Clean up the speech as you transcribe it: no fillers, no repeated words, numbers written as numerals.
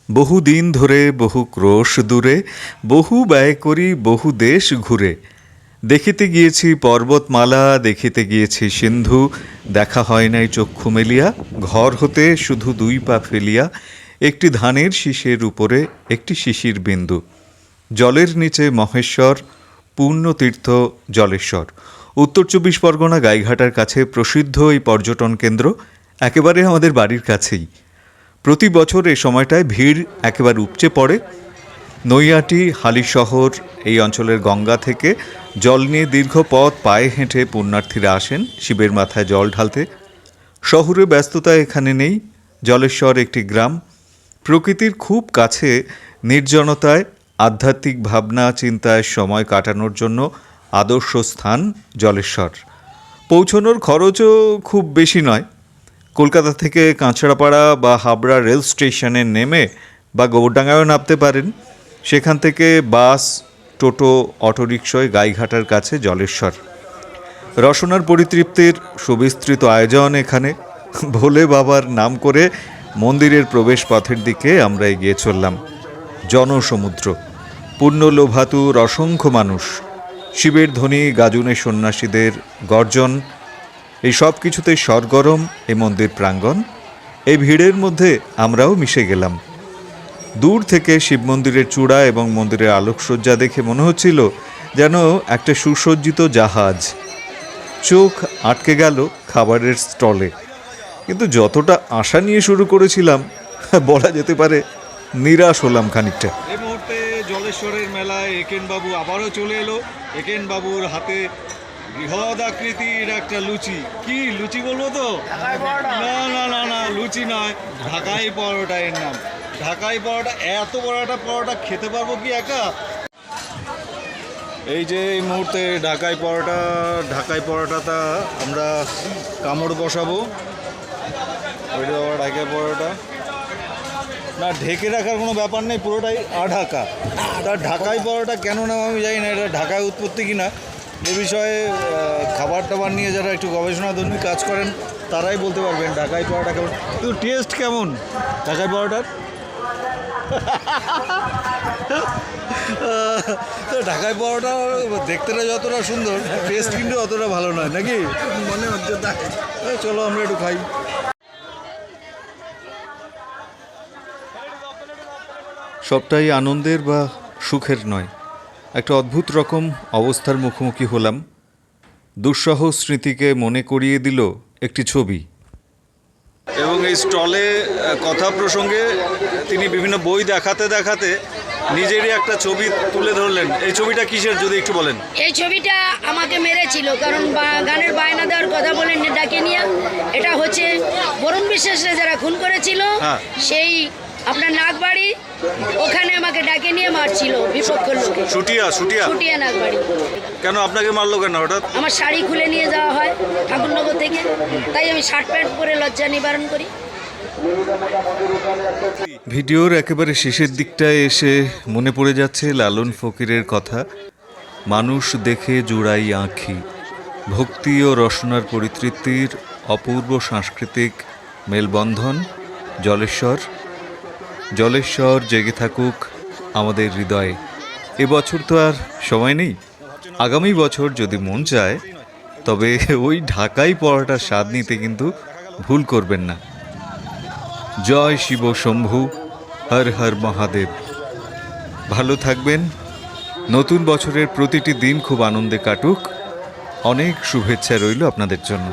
বহুদিন ধরে বহু ক্রোশ দূরে বহু ব্যয় করি বহু দেশ ঘুরে দেখিতে গিয়েছি পর্বতমালা দেখিতে গিয়েছি সিন্ধু দেখা হয় নাই চক্ষু মেলিয়া ঘর হতে শুধু দুই পা ফেলিয়া একটি ধানের শীষের উপরে একটি শিশির বিন্দু জলের নিচে মহেশ্বর পূর্ণতীর্থ জলেশ্বর উত্তর ২৪ পরগনা গাইঘাটার কাছে প্রসিদ্ধ এই পর্যটন কেন্দ্র একেবারে আমাদের বাড়ির কাছেই। প্রতি বছর এই সময়টায় ভিড় একেবারে উপচে পড়ে। নৈয়াটি হালিশহর এই অঞ্চলের গঙ্গা থেকে জল নিয়ে দীর্ঘ পথ পায়ে হেঁটে পুণ্যার্থীরা আসেন শিবের মাথায় জল ঢালতে। শহুরে ব্যস্ততা এখানে নেই। জলেশ্বর একটি গ্রাম, প্রকৃতির খুব কাছে, নির্জনতায় আধ্যাত্মিক ভাবনা চিন্তায় সময় কাটানোর জন্য আদর্শ স্থান জলেশ্বর। পৌঁছানোর খরচও খুব বেশি নয়। কলকাতা থেকে কাঁচরাপাড়া বা হাবড়া রেল স্টেশনে নেমে বা গোবরডাঙ্গায়ও নামতে পারেন। সেখান থেকে বাস, টোটো, অটোরিকশায় গাইঘাটার কাছে জলেশ্বর। রসনার পরিতৃপ্তির সুবিস্তৃত আয়োজন এখানে। ভোলে বাবার নাম করে মন্দিরের প্রবেশ পথের দিকে আমরা এগিয়ে চললাম। জনসমুদ্র, পুণ্যলোভাতুর অসংখ্য মানুষ, শিবের ধ্বনি, গাজনে সন্ন্যাসীদের গর্জন, এই সব কিছুতে সরগরম এই মন্দির প্রাঙ্গণ। এই ভিড়ের মধ্যে আমরাও মিশে গেলাম। দূর থেকে শিব মন্দিরের চূড়া এবং মন্দিরের আলোকসজ্জা দেখে মনে হচ্ছিল যেন একটা সুসজ্জিত জাহাজ। চোখ আটকে গেল খাবারের স্টলে। কিন্তু যতটা আশা নিয়ে শুরু করেছিলাম বলা যেতে পারে নিরাশ হলাম খানিকটা। এই মুহূর্তে জলেশ্বরের মেলায় একেন বাবু আবারও চলে এলো। একেন বাবুর হাতে বৃহৎ আকৃতির একটা লুচি। কি লুচি বলবো তো? না না না না, লুচি নয়, ঢাকাই পরোটা এর নাম। ঢাকাই পরোটা, এত বড় একটা পরোটা খেতে পারবো কি একা? এই যে এই মুহূর্তে ঢাকাই পরোটাটা আমরা কামড় বসাবো। ওইটা আবার ঢাকাই পরোটা না, ঢেকে রাখার কোনো ব্যাপার নেই, পুরোটাই আঢাকা। তার ঢাকাই পরোটা কেন নাম আমি জানি না, এটা ঢাকায় উৎপত্তি কিনা এ বিষয়ে খাবার টাবার নিয়ে যারা একটু গবেষণাধর্মী কাজ করেন তারাই বলতে পারবেন ঢাকাই পরোটা কেমন। কিন্তু টেস্ট কেমন ঢাকাই পরোটার? তো ঢাকাই পরোটা দেখতেটা যতটা সুন্দর, টেস্ট কিন্তু অতটা ভালো নয়, নাকি মনে হচ্ছে? চলো আমরা একটু খাই। সবটাই আনন্দের বা সুখের নয়, একটা অদ্ভুত রকম অবস্থার মুখোমুখি হলাম। দুঃসহ স্মৃতিকে মনে করিয়ে দিল একটি ছবি। এবং এই স্টলে কথা প্রসঙ্গে তিনি বিভিন্ন বই দেখাতে দেখাতে নিজেরই একটা ছবি তুলে ধরলেন। এই ছবিটা কিসের যদি একটু বলেন? এই ছবিটা আমাকে মেরেছিল, কারণ গানের বায়না দেওয়ার কথা বলে ডাকে নিয়ে। এটা হচ্ছে বরুণ বিশ্বাসে যারা খুন করেছিল, সেই আপনার নাগবাড়ি, ওখানে আমাকে ডাকে নিয়ে মারছিল বিপক্ষের লোকে। সুটিয়া নাগবাড়ি। কেন আপনাকে মারলো কেন হঠাৎ? আমার শাড়ি খুলে নিয়ে যাওয়া হয় ঠাকুরনগর থেকে, তাই আমি শার্ট প্যান্ট পরে লজ্জা নিবারণ করি। ভিডিওর একেবারে শেষের দিকটায় এসে মনে পড়ে যাচ্ছে লালন ফকিরের কথা, মানুষ দেখে জুড়াই আঁখি। ভক্তি ও রসনার পরিতৃপ্তির অপূর্ব সাংস্কৃতিক মেলবন্ধন জলেশ্বর। জলেশ্বর জেগে থাকুক আমাদের হৃদয়ে। এবছর তো আর সময় নেই, আগামী বছর যদি মন চায় তবে ওই ঢাকাই পরোটার স্বাদ নিতে কিন্তু ভুল করবেন না। জয় শিব শম্ভু, হর হর মহাদেব। ভালো থাকবেন। নতুন বছরের প্রতিটি দিন খুব আনন্দে কাটুক। অনেক শুভেচ্ছা রইল আপনাদের জন্য।